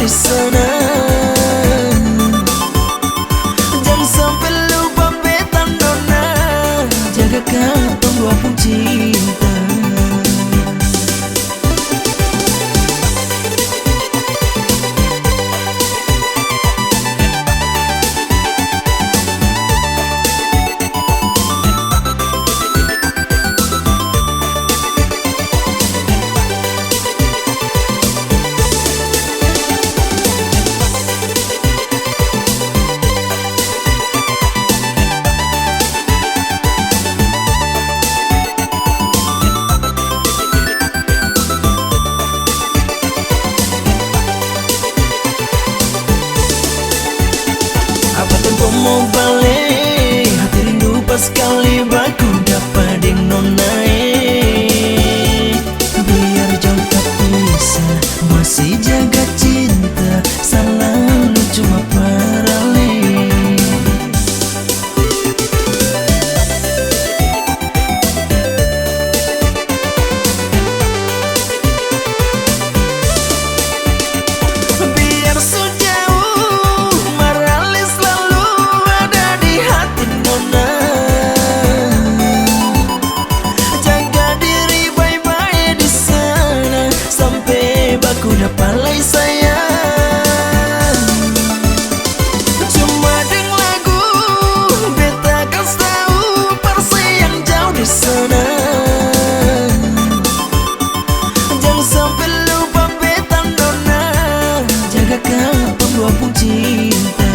di sana. Jangan sampai lupa beta nona, jaga kantong dua pun cinta. Mau balik, hati rindu pas kali baku dapat ding nona. Biar jauh tak bisa, masih jaga cinta, selalu cuma paralel. Biar sejauh maralis udah palai sayang. Cuma deng lagu beta kasih tahu persi yang jauh di sana. Jangan sampai lupa beta nona, jaga kantong dua pun cinta.